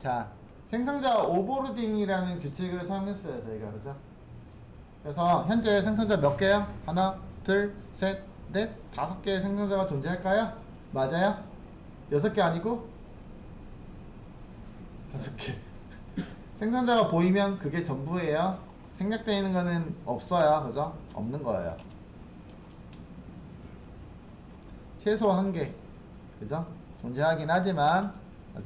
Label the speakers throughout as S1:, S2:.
S1: 자, 생성자 오버로딩이라는 규칙을 사용했어요, 저희가. 그죠? 그래서 현재 생성자 몇 개요? 하나, 둘, 셋, 넷, 5개의 생성자가 존재할까요? 맞아요? 6개 아니고? 6개. 생성자가 보이면 그게 전부예요. 생략되어 있는 거는 없어요. 그죠? 없는 거예요. 최소 1개. 그죠? 존재하긴 하지만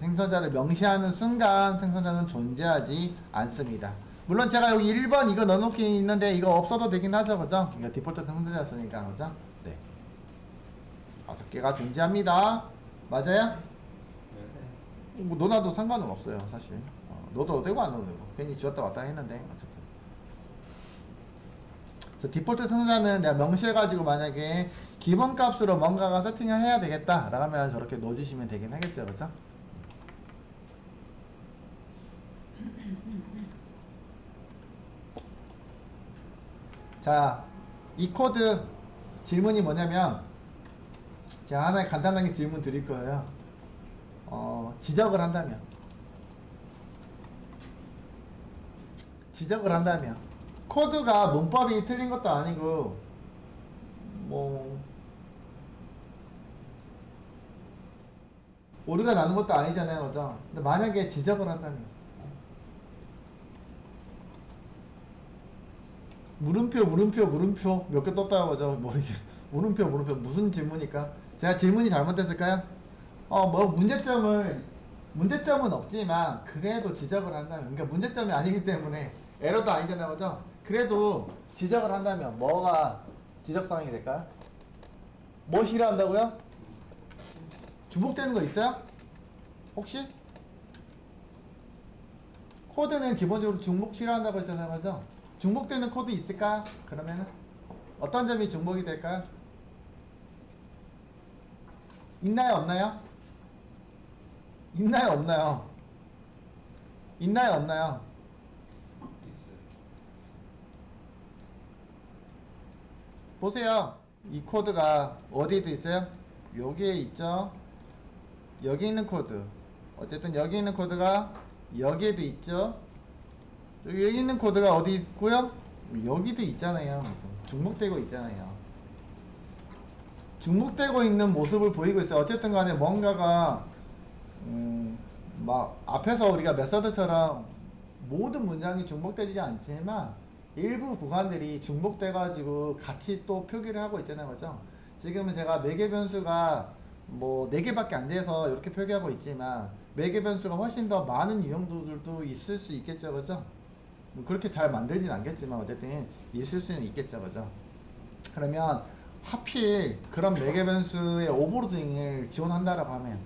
S1: 생성자를 명시하는 순간 생성자는 존재하지 않습니다. 물론 제가 여기 1번 이거 넣어놓긴 있는데 이거 없어도 되긴 하죠. 그죠? 이거 디폴트 생성자였으니까. 그죠? 네. 5개가 존재합니다. 맞아요? 뭐 넣어놔도 상관은 없어요. 사실 넣어도 되고 안 넣어도 되고 괜히 지웠다 왔다 했는데 어쨌든 그래서 디폴트 생성자는 내가 명시해가지고 만약에 기본값으로 뭔가가 세팅을 해야 되겠다 라고 하면 저렇게 넣어주시면 되긴 하겠죠. 그죠? 자, 이 코드 질문이 뭐냐면 제가 하나 간단하게 질문 드릴 거예요. 지적을 한다면 코드가 문법이 틀린 것도 아니고 뭐 오류가 나는 것도 아니잖아요. 그죠? 근데 만약에 지적을 한다면 물음표 몇 개 떴다고 하죠. 모르게 물음표 무슨 질문일까? 제가 질문이 잘못됐을까요? 뭐 문제점은 없지만 그래도 지적을 한다면, 그러니까 문제점이 아니기 때문에 에러도 아니잖아요. 그죠? 그래도 지적을 한다면 뭐가 지적사항이 될까요? 뭐 싫어한다고요? 중복되는 거 있어요? 혹시? 코드는 기본적으로 중복 싫어한다고 했잖아요. 그죠? 중복되는 코드 있을까요? 그러면은 어떤 점이 중복이 될까요? 있나요? 없나요? 있나요? 없나요? 있나요? 없나요? 보세요. 이 코드가 어디에도 있어요? 여기에 있죠. 여기 있는 코드. 어쨌든 여기 있는 코드가 여기에도 있죠. 여기 있는 코드가 어디 있고요? 여기도 있잖아요. 중복되고 있잖아요. 중복되고 있는 모습을 보이고 있어요. 어쨌든 간에 뭔가가 막 앞에서 우리가 메서드처럼 모든 문장이 중복되지 않지만 일부 구간들이 중복돼 가지고 같이 또 표기를 하고 있잖아요. 그죠? 지금은 제가 매개 변수가 뭐 4개밖에 안 돼서 이렇게 표기하고 있지만 매개 변수가 훨씬 더 많은 유형들도 있을 수 있겠죠. 그죠? 그렇게 잘 만들진 않겠지만 어쨌든 있을 수는 있겠죠. 그죠? 그러면 하필 그런 매개 변수의 오버로딩을 지원한다라고 하면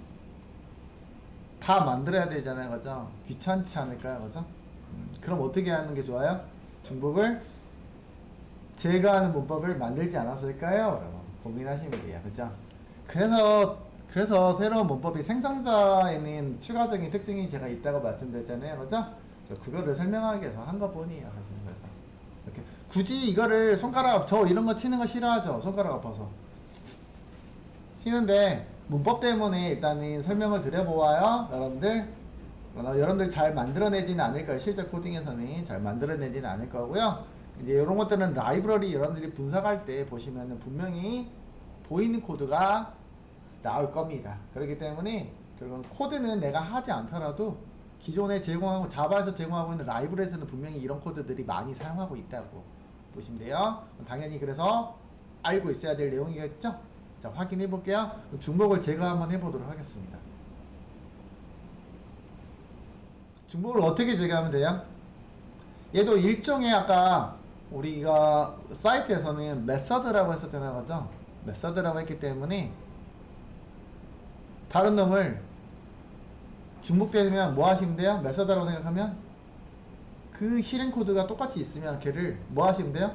S1: 다 만들어야 되잖아요. 그죠? 귀찮지 않을까요? 그죠? 그럼 어떻게 하는 게 좋아요? 중복을 제거하는 문법을 만들지 않았을까요? 라고 고민하시면 돼요. 그죠? 그래서 새로운 문법이 생성자에는 추가적인 특징이 제가 있다고 말씀드렸잖아요. 그죠? 그거를 설명하기 위해서 한 것 뿐이에요. 사실. 그래서 이렇게 굳이 이거를 저 이런 거 치는 거 싫어하죠. 손가락 아파서. 치는데 문법 때문에 일단은 설명을 드려보아요. 여러분들 잘 만들어내지는 않을 거예요. 실제 코딩에서는 잘 만들어내지는 않을 거고요. 이제 이런 것들은 라이브러리 여러분들이 분석할 때 보시면은 분명히 보이는 코드가 나올 겁니다. 그렇기 때문에 결국은 코드는 내가 하지 않더라도 기존에 자바에서 제공하고 있는 라이브러리에서는 분명히 이런 코드들이 많이 사용하고 있다고 보시면 돼요. 당연히 그래서 알고 있어야 될 내용이겠죠? 자, 확인해 볼게요. 중복을 제가 한번 해보도록 하겠습니다. 중복을 어떻게 제거하면 돼요? 얘도 일종의 아까 우리가 사이트에서는 메서드라고 했었잖아요. 그죠? 메서드라고 했기 때문에 다른 놈을 중복되면 뭐 하시면 돼요? 메서드라고 생각하면 그 실행 코드가 똑같이 있으면 걔를 뭐 하시면 돼요?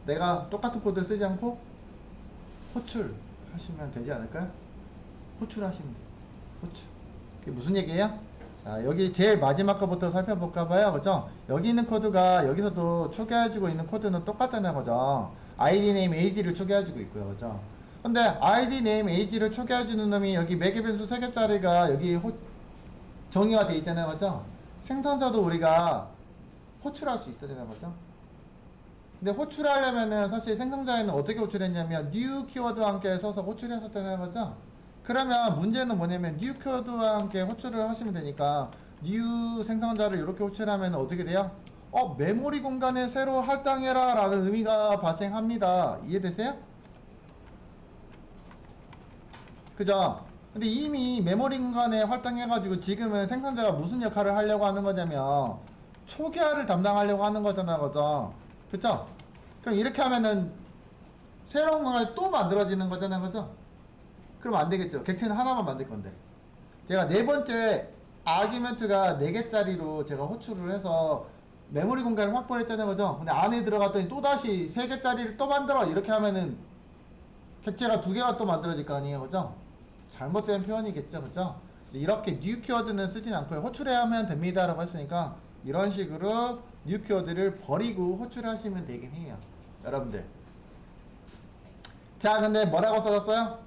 S1: 내가 똑같은 코드를 쓰지 않고 호출하시면 되지 않을까요? 호출하시면 돼요. 호출. 그게 무슨 얘기예요? 자, 여기 제일 마지막 거부터 살펴볼까봐요. 그죠? 여기 있는 코드가 여기서도 초기화해주고 있는 코드는 똑같잖아요. 그죠? id name age를 초기화해주고 있고요. 그죠? 근데 id name age를 초기화해주는 놈이 여기 매개 변수 3개짜리가 여기 정의가 돼 있잖아요, 그죠? 생성자도 우리가 호출할 수 있어야 되는 거죠. 근데 호출하려면은 사실 생성자에는 어떻게 호출했냐면 new 키워드와 함께 써서 호출했었다는 거죠. 그러면 문제는 뭐냐면 new 키워드와 함께 호출을 하시면 되니까 new 생성자를 이렇게 호출하면 어떻게 돼요? 메모리 공간에 새로 할당해라 라는 의미가 발생합니다. 이해되세요? 그죠? 근데 이미 메모리 공간에 할당해가지고 지금은 생성자가 무슨 역할을 하려고 하는 거냐면 초기화를 담당하려고 하는 거잖아, 그죠? 그쵸? 그럼 이렇게 하면은 새로운 공간이 또 만들어지는 거잖아, 그죠? 그럼 안 되겠죠. 객체는 하나만 만들 건데. 제가 네 번째 아규먼트가 4개짜리로 제가 호출을 해서 메모리 공간을 확보를 했잖아요, 그죠? 근데 안에 들어갔더니 또다시 3개짜리를 또 만들어. 이렇게 하면은 객체가 2개가 또 만들어질 거 아니에요, 그죠? 잘못된 표현이겠죠, 그죠? 이렇게 new 키워드는 쓰진 않고요. 호출해야만 됩니다 라고 했으니까 이런 식으로 new 키워드를 버리고 호출하시면 되긴 해요, 여러분들. 자, 근데 뭐라고 써졌어요?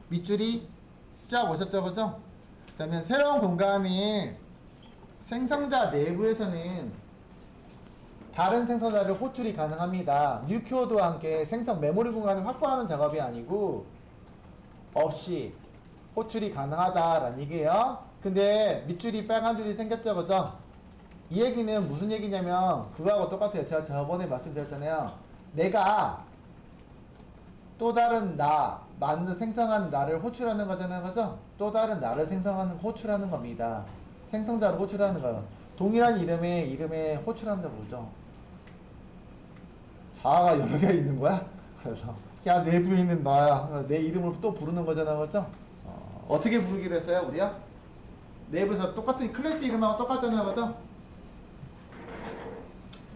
S1: 밑줄이 쫙 오셨죠, 그죠? 그러면 새로운 공간이 생성자 내부에서는 다른 생성자를 호출이 가능합니다. new 키워드와 함께 생성 메모리 공간을 확보하는 작업이 아니고 없이 호출이 가능하다라는 얘기예요. 근데 밑줄이 빨간 줄이 생겼죠, 그죠? 이 얘기는 무슨 얘기냐면 그거하고 똑같아요. 제가 저번에 말씀드렸잖아요. 내가 또 다른 생성한 나를 호출하는 거잖아요, 그죠? 또 다른 나를 생성하는 호출하는 겁니다. 생성자를 호출하는 거예요. 동일한 이름에 호출한다고 그러죠. 자아가 여러 개 있는 거야. 그래서 야, 내부에 있는 나야, 내 이름을 또 부르는 거잖아, 그죠? 어떻게 부르기로 했어요, 우리야? 내부에서 똑같은 클래스 이름하고 똑같잖아요, 그죠?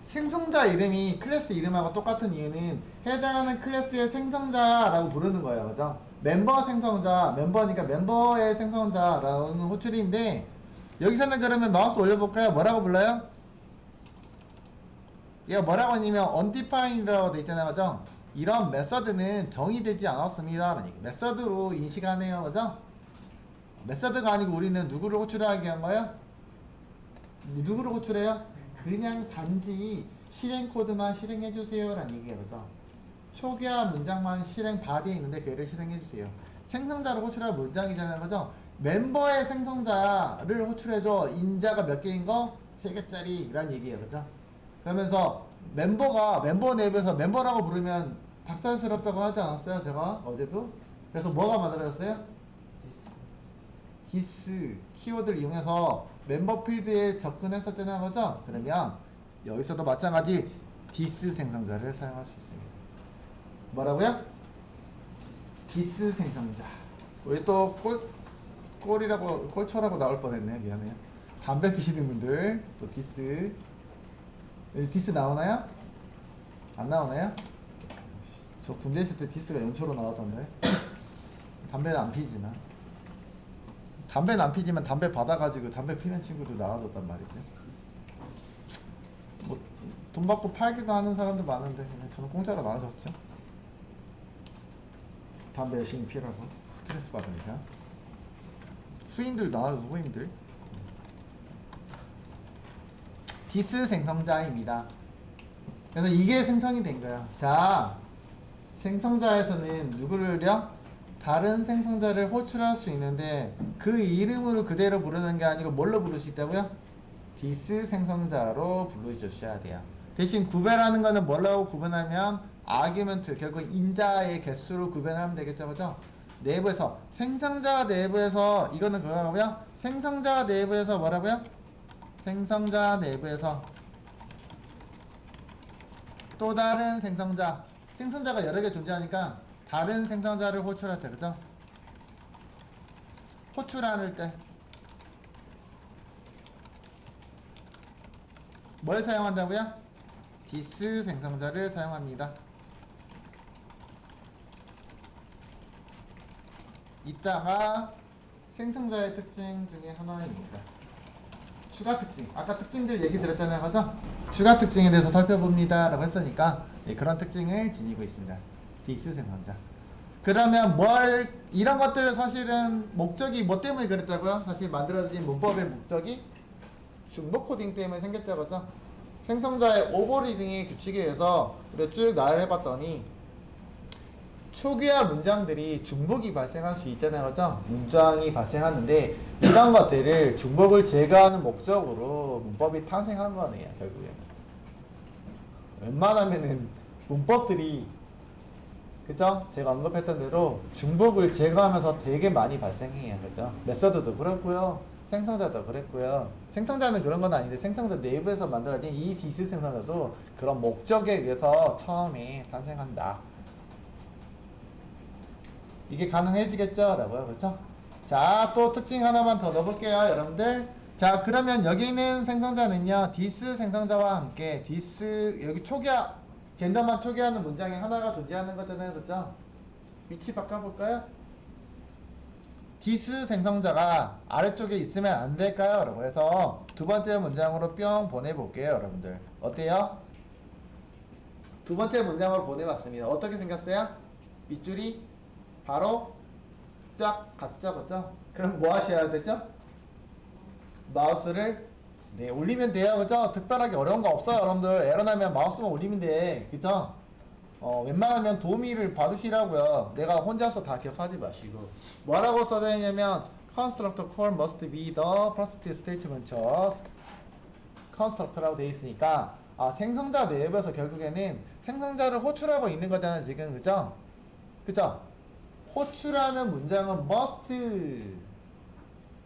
S1: 생성자 이름이 클래스 이름하고 똑같은 이유는 해당하는 클래스의 생성자라고 부르는 거예요, 그죠? 멤버 생성자, 멤버니까 멤버의 생성자라는 호출인데 여기서는 그러면 마우스 올려볼까요? 뭐라고 불러요? 얘가 뭐라고 하냐면 undefined라고 돼 있잖아요, 그죠? 이런 메서드는 정의되지 않았습니다. 메서드로 인식하네요, 그죠? 메서드가 아니고 우리는 누구를 호출하게 한 거예요? 누구를 호출해요? 그냥 단지 실행 코드만 실행해 주세요 라는 얘기예요, 그죠? 초기화 문장만 실행 바디에 있는데 걔를 실행해 주세요. 생성자를 호출할 문장이잖아요, 그죠? 멤버의 생성자를 호출해줘. 인자가 몇 개인 거? 3개짜리 라는 얘기예요, 그죠? 그러면서 멤버 내부에서 멤버라고 부르면 닭살스럽다고 하지 않았어요, 제가 어제도? 그래서 뭐가 만들어졌어요? 디스 키워드를 이용해서 멤버 필드에 접근했었잖아요, 그죠? 그러면 여기서도 마찬가지 디스 생성자를 사용할 수 있습니다. 뭐라고요? 디스 생성자. 우리 또 꼴초라고 나올 뻔했네. 미안해요. 담배 피시는 분들 또 디스. 여기 디스 나오나요? 안 나오나요? 저 군대 있을 때 디스가 연초로 나왔던데. 담배는 안 피지만. 담배는 안 피지만 담배 받아가지고 담배 피는 친구도 나와줬단 말이죠. 뭐 돈 받고 팔기도 하는 사람도 많은데 그냥 저는 공짜로 나와줬죠. 담배 열심히 피라고 스트레스 받으니까. 후임들 나와줘서 후임들. 디스 생성자입니다. 그래서 이게 생성이 된 거야. 자, 생성자에서는 누구를요? 다른 생성자를 호출할 수 있는데 그 이름으로 그대로 부르는 게 아니고 뭘로 부를 수 있다고요? 디스 생성자로 불러주셔야 돼요. 대신 구별하는 거는 뭐라고 구분하면 아규먼트, 결국 인자의 개수로 구별하면 되겠죠, 그죠? 내부에서 생성자 내부에서 이거는 그거고요. 생성자 내부에서 뭐라고요? 생성자 내부에서 또 다른 생성자가 여러 개 존재하니까 다른 생성자를 호출할 때, 그죠? 호출할 때 뭘 사용한다고요? 디스 생성자를 사용합니다. 이따가 생성자의 특징 중에 하나입니다. 추가 특징. 아까 특징들 얘기 드렸잖아요, 그죠? 추가 특징에 대해서 살펴봅니다 라고 했으니까 그런 특징을 지니고 있습니다. 디스 생성자. 그러면 이런 것들을 사실은 목적이 뭐 때문에 그랬다고요? 사실 만들어진 문법의 목적이 중복 코딩 때문에 생겼죠, 그죠? 생성자의 오버리딩의 규칙에 의해서 우리가 쭉 나열을 해봤더니 초기화 문장들이 중복이 발생할 수 있잖아요, 그죠? 문장이 발생하는데 이런 것들을 중복을 제거하는 목적으로 문법이 탄생한 거네요, 결국에는. 웬만하면은 문법들이 그죠? 제가 언급했던 대로 중복을 제거하면서 되게 많이 발생해요. 그죠? 메서드도 그렇고요. 생성자도 그랬고요. 생성자는 그런 건 아닌데 생성자 내부에서 만들어진 이 디스 생성자도 그런 목적에 의해서 처음에 탄생한다. 이게 가능해지겠죠? 라고요. 그렇죠? 자, 또 특징 하나만 더 넣어볼게요. 여러분들. 자, 그러면 여기 있는 생성자는요. 디스 생성자와 함께 디스 여기 초기화 젠더만 초기화하는 문장이 하나가 존재하는 거잖아요. 그렇죠? 위치 바꿔볼까요? 디스 생성자가 아래쪽에 있으면 안 될까요? 라고 해서 두 번째 문장으로 뿅 보내볼게요. 여러분들. 어때요? 두 번째 문장으로 보내봤습니다. 어떻게 생겼어요? 밑줄이 바로 쫙 갔죠. 그렇죠? 그럼 뭐 하셔야 되죠? 마우스를 올리면 돼요. 그죠? 특별하게 어려운 거 없어요. 여러분들 에러 나면 마우스만 올리면 돼. 그죠? 웬만하면 도우미를 받으시라고요. 내가 혼자서 다 기억하지 마시고. 뭐라고 써져 있냐면 constructor call must be the first statement constructor라고 되어 있으니까 생성자 내부에서 결국에는 생성자를 호출하고 있는 거잖아요. 지금 그죠? 그죠? 호출하는 문장은 must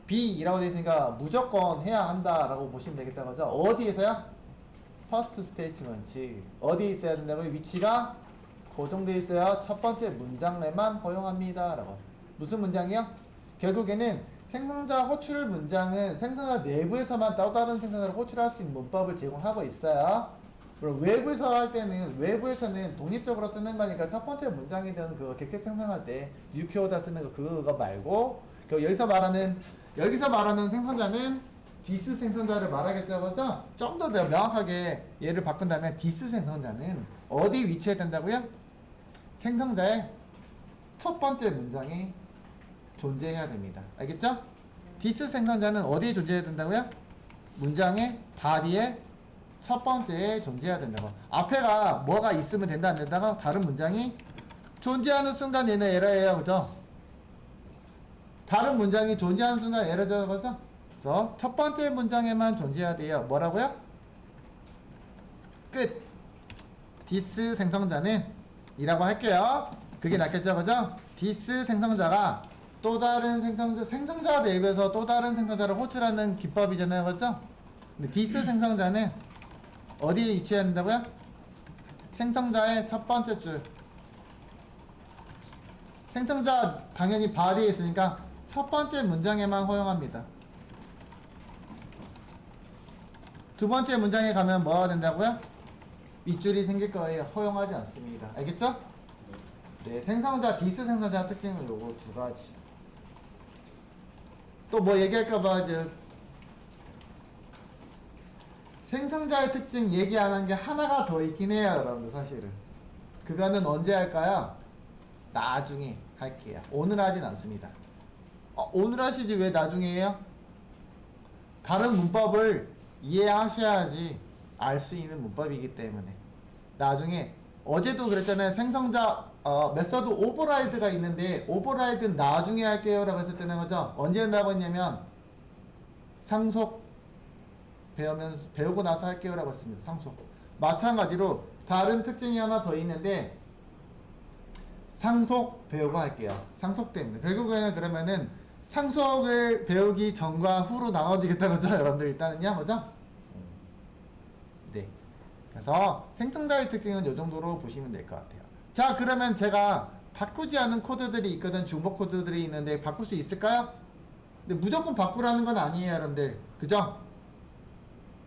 S1: B이라고 되어 있으니까 무조건 해야 한다라고 보시면 되겠다 거죠. 어디에서요? first statement 어디에 있어야 된다고요? 위치가 고정되어 있어야 첫 번째 문장 내만 허용합니다 라고. 무슨 문장이요? 결국에는 생성자 호출 문장은 생성자 내부에서만 또 다른 생성자를 호출할 수 있는 문법을 제공하고 있어요. 그리고 외부에서는 독립적으로 쓰는 거니까 첫 번째 문장이든 그 객체 생성할 때 유키오다 쓰는 거 그거 말고 여기서 말하는 생성자는 디스 생성자를 말하겠죠, 그죠? 좀 더 명확하게 얘를 바꾼다면 디스 생성자는 어디 위치해야 된다고요? 생성자의 첫 번째 문장에 존재해야 됩니다. 알겠죠? 디스 생성자는 어디에 존재해야 된다고요? 문장의 body의 첫 번째에 존재해야 된다고. 앞에가 뭐가 있으면 된다 안 된다가 다른 문장이 존재하는 순간 얘는 에러예요, 그죠? 다른 문장이 존재하는 순간 에러죠, 그죠? 그래서 첫 번째 문장에만 존재해야 돼요. 뭐라고요? 끝. 디스 생성자는 이라고 할게요. 그게 낫겠죠, 그죠? 디스 생성자가 또 다른 생성자 내부에서 또 다른 생성자를 호출하는 기법이잖아요, 그죠? 근데 디스 생성자는 어디에 위치해야 된다고요? 생성자의 첫 번째 줄. 생성자 당연히 body에 있으니까 첫 번째 문장에만 허용합니다. 두 번째 문장에 가면 뭐가 된다고요? 밑줄이 생길 거예요. 허용하지 않습니다. 알겠죠? 네, 생성자, 디스 생성자 특징은 요거 두 가지. 또 뭐 얘기할까봐 이제 생성자의 특징 얘기 안 한 게 하나가 더 있긴 해요, 여러분들 사실은. 그거는 언제 할까요? 나중에 할게요. 오늘 하진 않습니다. 오늘 하시지 왜 나중에 해요? 다른 문법을 이해하셔야지 알 수 있는 문법이기 때문에. 나중에 어제도 그랬잖아요. 생성자 메서드 오버라이드가 있는데 오버라이드는 나중에 할게요 라고 했었잖아요, 그죠? 언제 한다고 했냐면 상속 배우고 나서 할게요 라고 했습니다. 상속. 마찬가지로 다른 특징이 하나 더 있는데 상속 배우고 할게요. 상속 때문에. 결국에는 그러면은 상속을 배우기 전과 후로 나눠지겠다 그죠? 여러분들 일단은요, 그죠? 네. 그래서 생성자의 특징은 이 정도로 보시면 될 것 같아요. 자, 그러면 제가 바꾸지 않은 코드들이 있거든. 중복 코드들이 있는데 바꿀 수 있을까요? 근데 무조건 바꾸라는 건 아니에요, 여러분들. 그죠?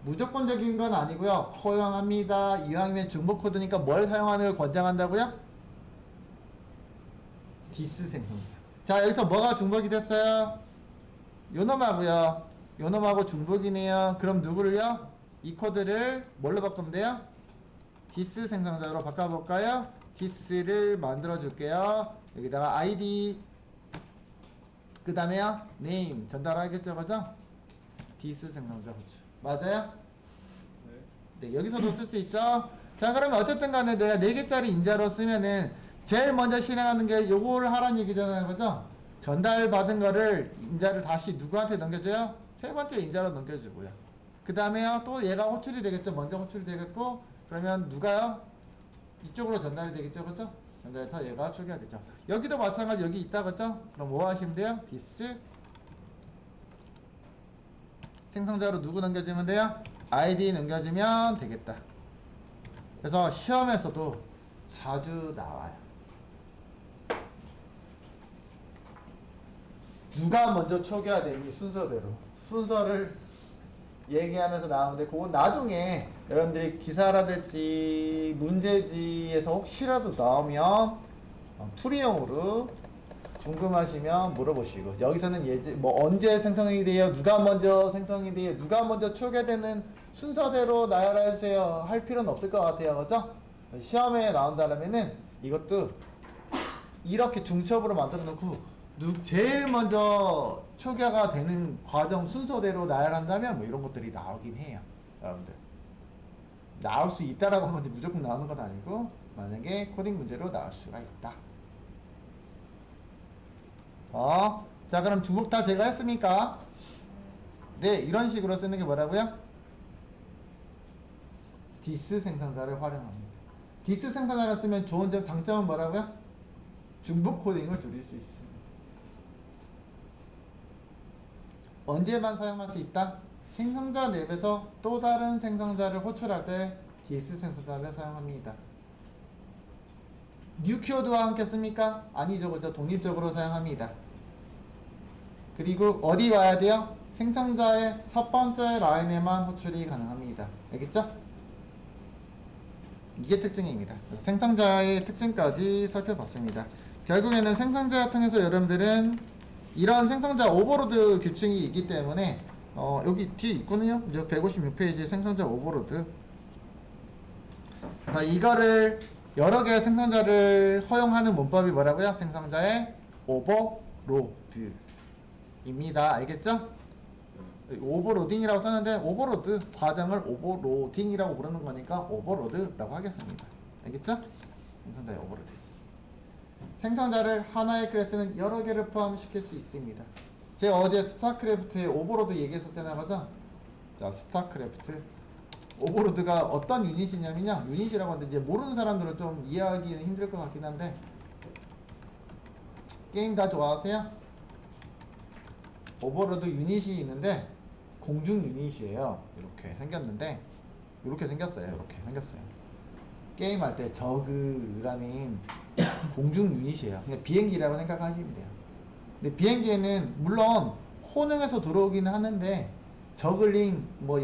S1: 무조건적인 건 아니고요. 허용합니다. 이왕이면 중복 코드니까 뭘 사용하는 걸 권장한다고요? 디스 생성자. 자, 여기서 뭐가 중복이 됐어요? 요놈하고요. 요놈하고 중복이네요. 그럼 누구를요? 이 코드를 뭘로 바꾸면 돼요? 디스 생성자로 바꿔볼까요? this를 만들어 줄게요. 여기다가 id 그 다음에요 name 전달하겠죠, 그죠? this 생성자 호출 맞아요? 네, 여기서도 쓸 수 있죠. 자, 그러면 어쨌든 간에 내가 4개짜리 인자로 쓰면은 제일 먼저 실행하는 게 요거를 하라는 얘기잖아요, 그죠? 전달받은 거를 인자를 다시 누구한테 넘겨줘요? 세 번째 인자로 넘겨주고요. 그 다음에요 또 얘가 호출이 되겠죠. 먼저 호출이 되겠고, 그러면 누가요? 이쪽으로 전달이 되겠죠, 그죠? 전달해서 얘가 초기화되죠. 여기도 마찬가지 여기 있다, 그죠? 그럼 뭐 하시면 돼요? this 생성자로 누구 넘겨주면 돼요? id 넘겨주면 되겠다. 그래서 시험에서도 자주 나와요. 누가 먼저 초기화되니 순서대로 순서를 얘기하면서 나오는데, 그건 나중에 여러분들이 기사라든지 문제지에서 혹시라도 나오면 풀이용으로 궁금하시면 물어보시고, 여기서는 뭐 언제 생성이 돼요, 누가 먼저 생성이 돼요, 누가 먼저 초기화되는 순서대로 나열해주세요 할 필요는 없을 것 같아요, 그죠? 시험에 나온다면은 이것도 이렇게 중첩으로 만들어 놓고 제일 먼저 초기화가 되는 과정 순서대로 나열한다면 뭐 이런 것들이 나오긴 해요. 여러분들 나올 수 있다라고 하면 무조건 나오는 건 아니고, 만약에 코딩 문제로 나올 수가 있다. 자, 그럼 중복 다 제가 했습니까? 네, 이런 식으로 쓰는 게 뭐라고요? this 생성자를 활용합니다. this 생성자를 쓰면 좋은 점, 장점은 뭐라고요? 중복 코딩을 줄일 수 있습니다. 언제만 사용할 수 있다? 생성자 내에서 또 다른 생성자를 호출할 때 this 생성자를 사용합니다. new 키워드와 함께 씁니까? 아니죠, 그죠? 독립적으로 사용합니다. 그리고 어디 와야 돼요? 생성자의 첫 번째 라인에만 호출이 가능합니다. 알겠죠? 이게 특징입니다. 그래서 생성자의 특징까지 살펴봤습니다. 결국에는 생성자를 통해서 여러분들은 이런 생성자 오버로드 규칙이 있기 때문에 여기 뒤에 있거든요. 156페이지 생성자 오버로드. 자, 이거를 여러 개의 생성자를 허용하는 문법이 뭐라고요? 생성자의 오버로드입니다. 알겠죠? 오버로딩이라고 썼는데 오버로드 과정을 오버로딩이라고 부르는 거니까 오버로드라고 하겠습니다. 알겠죠? 생성자의 오버로드. 생성자를 하나의 클래스는 여러 개를 포함시킬 수 있습니다. 제가 어제 스타크래프트의 오버로드 얘기했었잖아요, 그죠? 자, 스타크래프트 오버로드가 어떤 유닛이냐면요, 유닛이라고 하는데 이제 모르는 사람들은 좀 이해하기는 힘들 것 같긴 한데, 게임 다 좋아하세요? 오버로드 유닛이 있는데 공중 유닛이에요. 이렇게 생겼는데, 이렇게 생겼어요. 이렇게 생겼어요. 게임할 때 저그라는 공중 유닛이에요. 그냥 비행기라고 생각하시면 돼요. 근데 비행기에는 물론 혼용해서 들어오기는 하는데, 저글링 뭐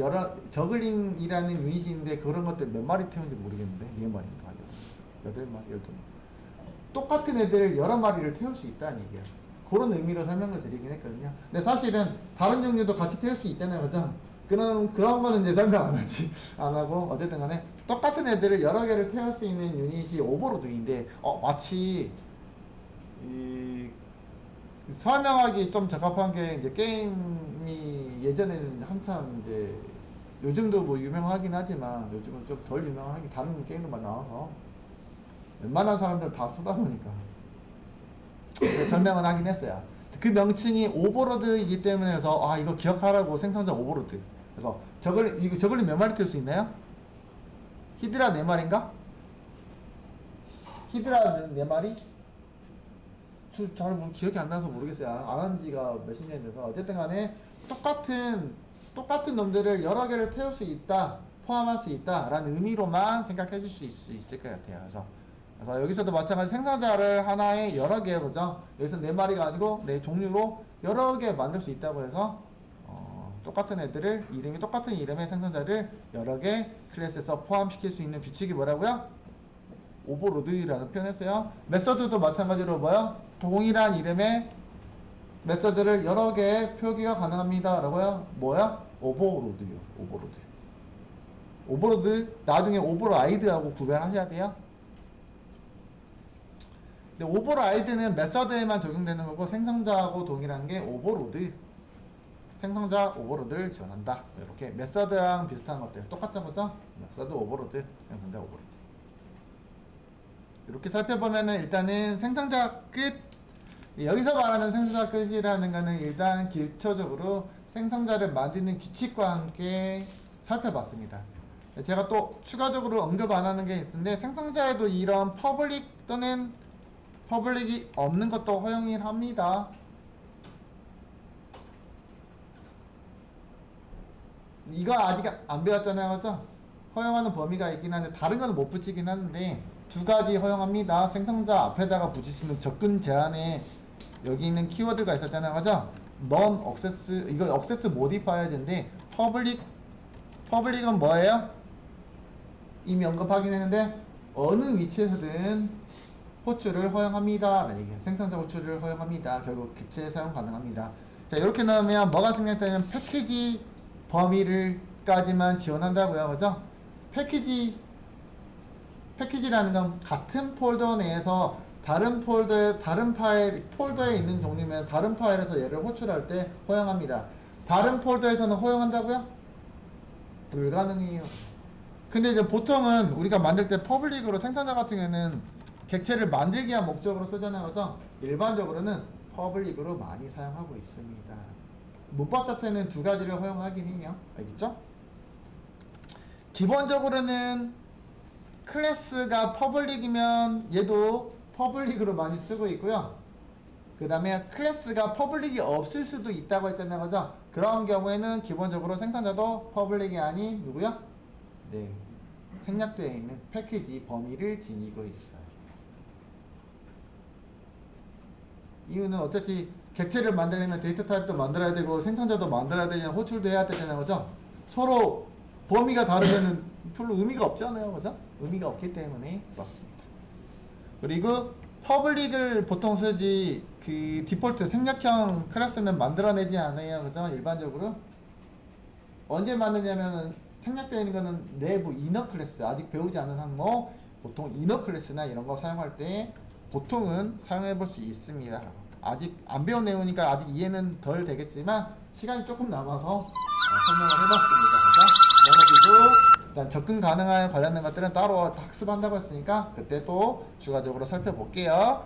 S1: 저글링이라는 유닛이 있는데 그런 것들 몇 마리 태우는지 모르겠는데, 4마리인가 8마리 12마리 똑같은 애들 여러 마리를 태울 수 있다는 얘기예요. 그런 의미로 설명을 드리긴 했거든요. 근데 사실은 다른 종류도 같이 태울 수 있잖아요, 그죠? 그런 거는 이제 설명 안 하고, 어쨌든 간에 똑같은 애들을 여러 개를 태울 수 있는 유닛이 오버로드인데, 마치 설명하기 좀 적합한 게, 이제 게임이 예전에는 한참 이제, 요즘도 뭐 유명하긴 하지만 요즘은 좀 덜 유명하긴, 다른 게임도 나와서 웬만한 사람들 다 쓰다 보니까 설명은 하긴 했어요. 그 명칭이 오버로드이기 때문에 해서 이거 기억하라고, 생성자 오버로드. 그래서 저글링 몇 마리 태울 수 있나요? 히드라 4마리인가? 히드라 4마리? 잘 기억이 안 나서 모르겠어요. 안 한 지가 몇십 년 돼서. 어쨌든 간에 똑같은 놈들을 여러 개를 태울 수 있다, 포함할 수 있다 라는 의미로만 생각해 주실 수 있을 것 같아요. 그래서 여기서도 마찬가지 생성자를 하나에 여러 개, 그죠? 여기서 4마리가 아니고 4종류로 여러 개 만들 수 있다고 해서 똑같은 애들을, 이름이 똑같은 이름의 생성자를 여러 개 클래스에서 포함시킬 수 있는 규칙이 뭐라고요? 오버로드라는 표현했어요. 메서드도 마찬가지로 뭐요? 동일한 이름의 메서드를 여러 개 표기가 가능합니다 라고요. 뭐야? 오버로드요. 오버로드 나중에 오버라이드하고 구별하셔야 돼요. 근데 오버라이드는 메서드에만 적용되는 거고 생성자하고 동일한 게 오버로드. 생성자 오버로드를 지원한다. 이렇게 메서드랑 비슷한 것들 똑같은 거죠? 메서드 오버로드, 생성자 오버로드. 이렇게 살펴보면은 일단은 생성자 끝. 여기서 말하는 생성자 끝이라는 거는 일단 기초적으로 생성자를 만드는 규칙과 함께 살펴봤습니다. 제가 또 추가적으로 언급 안 하는 게 있는데 생성자에도 이런 퍼블릭 또는 퍼블릭이 없는 것도 허용을 합니다. 이거 아직 안 배웠잖아요, 그죠? 허용하는 범위가 있긴 한데 다른 거는 못 붙이긴 하는데 두 가지 허용합니다. 생성자 앞에다가 붙일 수 있는 접근 제한에 여기 있는 키워드가 있었잖아요, 그죠? non access, 이거 access modified인데 public은 뭐예요? 이미 언급하긴 했는데 어느 위치에서든 호출을 허용합니다 라는 얘기예요. 생성자 호출을 허용합니다. 결국 객체 사용 가능합니다. 자, 이렇게 나오면 뭐가 생략되냐면 패키지 범위를까지만 지원한다고요, 그죠? 패키지라는 건 같은 폴더 내에서 다른 폴더에 있는 종류면 다른 파일에서 얘를 호출할 때 허용합니다. 다른 폴더에서는 허용한다고요? 불가능해요. 근데 이제 보통은 우리가 만들 때 퍼블릭으로 생산자 같은 경우에는 객체를 만들기 위한 목적으로 쓰잖아요. 그래서 일반적으로는 퍼블릭으로 많이 사용하고 있습니다. 문법 자체는 두 가지를 허용하긴 해요. 알겠죠? 기본적으로는 클래스가 퍼블릭이면 얘도 퍼블릭으로 많이 쓰고 있고요. 그 다음에 클래스가 퍼블릭이 없을 수도 있다고 했잖아요. 그죠? 그런 경우에는 기본적으로 생산자도 퍼블릭이 아닌 누구요? 네, 생략되어 있는 패키지 범위를 지니고 있어요. 이유는 어차피 객체를 만들려면 데이터 타입도 만들어야 되고 생산자도 만들어야 되냐 호출도 해야 되잖아요. 그죠? 서로 범위가 다르면은 별로 의미가 없잖아요. 그죠? 의미가 없기 때문에 그렇습니다. 그리고 퍼블릭을 보통 쓰지 그 디폴트 생략형 클래스는 만들어내지 않아요. 그죠? 일반적으로 언제 만드냐면은 생략되어 있는 거는 내부 이너 클래스, 아직 배우지 않은 항목, 보통 이너 클래스나 이런 거 사용할 때 보통은 사용해 볼 수 있습니다. 아직 안 배운 내용이니까 아직 이해는 덜 되겠지만 시간이 조금 남아서 설명을 해봤습니다. 그래서 일단 접근 가능한 관련된 것들은 따로 학습한다고 했으니까 그때 또 추가적으로 살펴볼게요.